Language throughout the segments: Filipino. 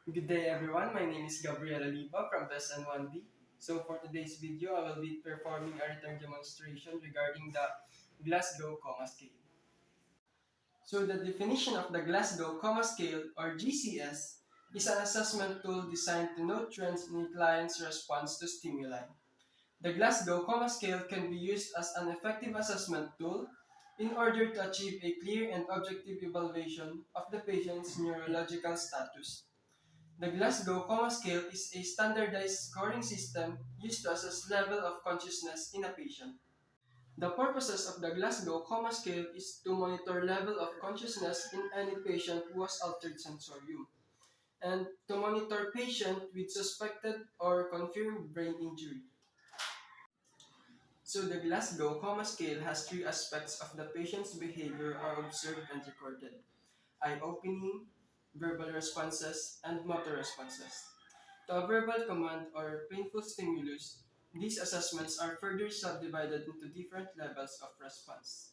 Good day everyone, my name is Gabriel Oliva from SN1D. So for today's video, I will be performing a return demonstration regarding the Glasgow Coma Scale. So the definition of the Glasgow Coma Scale, or GCS, is an assessment tool designed to note trends in a client's response to stimuli. The Glasgow Coma Scale can be used as an effective assessment tool in order to achieve a clear and objective evaluation of the patient's neurological status. The Glasgow Coma Scale is a standardized scoring system used to assess level of consciousness in a patient. The purposes of the Glasgow Coma Scale is to monitor level of consciousness in any patient who has altered sensorium, and to monitor patient with suspected or confirmed brain injury. So the Glasgow Coma Scale has three aspects of the patient's behavior are observed and recorded: eye opening, verbal responses, and motor responses. To a verbal command or painful stimulus, these assessments are further subdivided into different levels of response.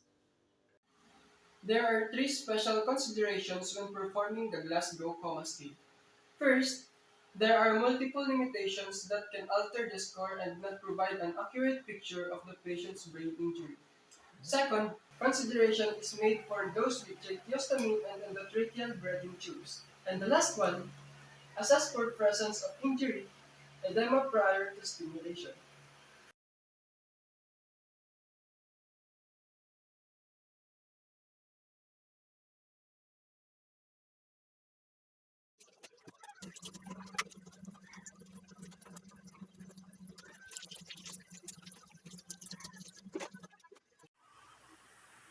There are three special considerations when performing the Glasgow Coma Scale. First, there are multiple limitations that can alter the score and not provide an accurate picture of the patient's brain injury. Second, consideration is made for those with tracheostomy and endotracheal breathing tubes. And the last one, assess for presence of injury, edema prior to stimulation.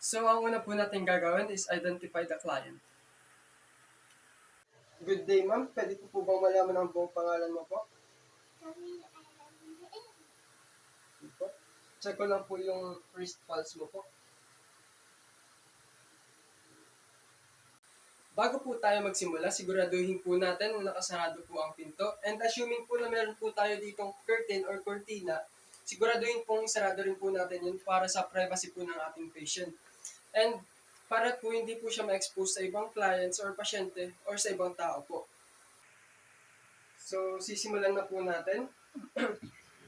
So, ang una po natin gagawin is identify the client. Good day, ma'am. Pwede ko po bang malaman ang buong pangalan mo po? Po? Check ko lang po yung wrist pulse mo po. Bago po tayo magsimula, siguraduhin po natin na nakasarado po ang pinto. And assuming po na meron po tayo ditong curtain or cortina, siguraduhin pong sarado rin po natin yun para sa privacy po ng ating patient. And para po hindi po siya ma-expose sa ibang clients or pasyente or sa ibang tao po. So, sisimulan na po natin.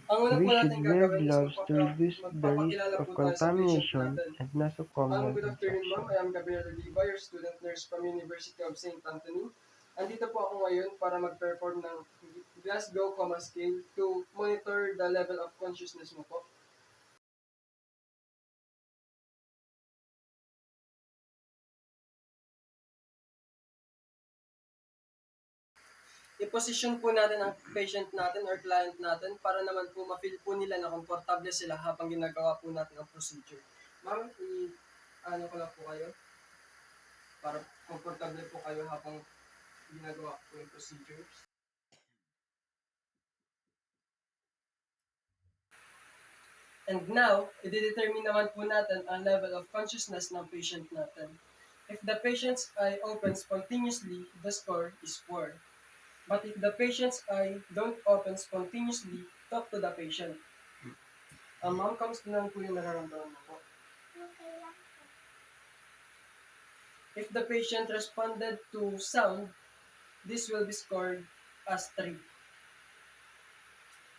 Ang una po We should natin wear gagawin is gloves to reduce the risk magpapakilala po of tayo sa patient contamination natin. and nosocomial Good afternoon, ma'am. infection. I am Gabriel Oliva, your student nurse from University of St. Anthony. Andito po ako ngayon para mag-perform ng Glasgow Coma Scale to monitor the level of consciousness mo po. I-position po natin ang patient natin or client natin para naman po ma-feel po nila na komportable sila habang ginagawa po natin ang procedure. Ma'am, ano ko lang po kayo para komportable po kayo habang ginagawa po yung procedure. And now, i-determine naman po natin ang level of consciousness ng patient natin. If the patient's eye opens spontaneously, the score is 4. But if the patient's eye don't open spontaneously, talk to the patient. Ma'am, kamusta naman po yung nararamdaman mo po? Okay lang. If the patient responded to sound, this will be scored as 3.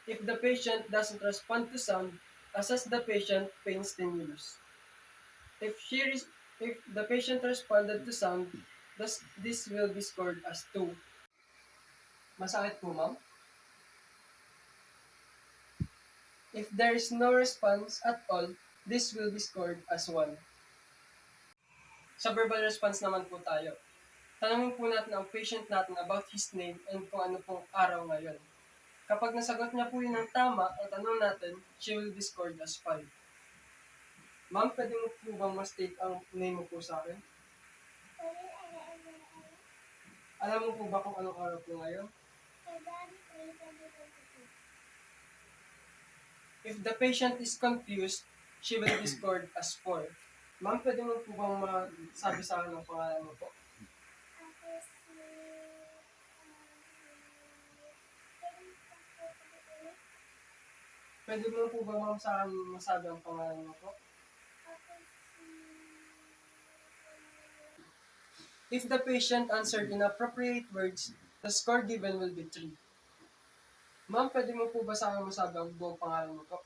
If the patient doesn't respond to sound, assess the patient pain stimulus. If if the patient responded to sound, this will be scored as 2. Masakit po, ma'am? If there is no response at all, this will be scored as 1. Sa verbal response naman po tayo. Tanungin po natin ang patient natin about his name and kung ano pong araw ngayon. Kapag nasagot niya po yun ng tama, ang tanong natin, she will be scored as 5. Ma'am, pwede mo po bang ma-state ang name mo po sa akin? Alam mo po ba kung anong araw po ngayon? February 3, 2022. If the patient is confused, she will be scored as 4. Ma'am, pwede mo po bang masabi sa akin ang pangalan mo po? Ako si... Pwede mo po ba ma'am sa akin masabi ang pangalan mo po? Ako si... If the patient answered inappropriate words, The score given will be 3. Ma'am, pwede mo po ba sa akin masabi ang buong pangalan mo po?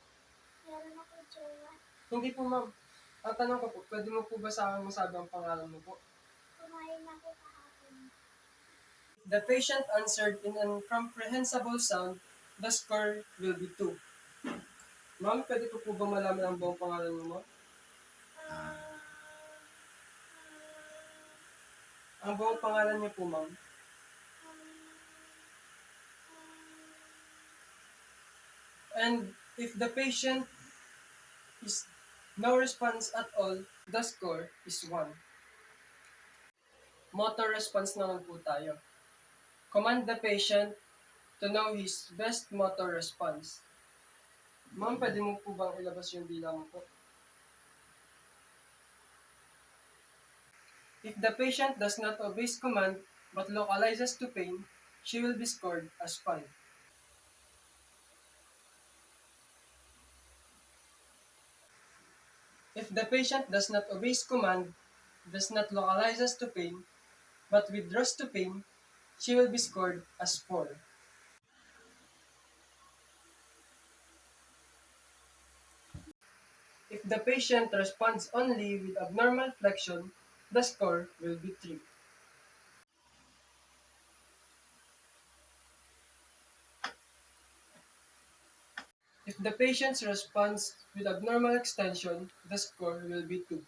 Meron ako jowa. Hindi po, ma'am. Ang tanong ko po, pwede mo po ba sa akin masabi ang pangalan mo po? Kumain ako kahapon. The patient answered in an incomprehensible sound. The score will be 2. Ma'am, pwede ko po ba malaman ang buong pangalan mo, ma'am? Ah, Ang buong pangalan niyo po, ma'am. And if the patient is no response at all, the score is 1. Motor response naman po tayo. Command the patient to know his best motor response. Ma'am, pwede mo po bang ilabas yung bilang mo po? If the patient does not obey command but localizes to pain, she will be scored as 5. If the patient does not obey command, does not localizes to pain, but withdraws to pain, she will be scored as 4. If the patient responds only with abnormal flexion, the score will be 3. If the patient responds with abnormal extension, the score will be 2.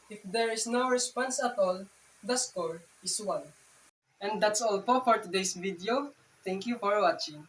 If there is no response at all, the score is 1. And that's all po for today's video. Thank you for watching.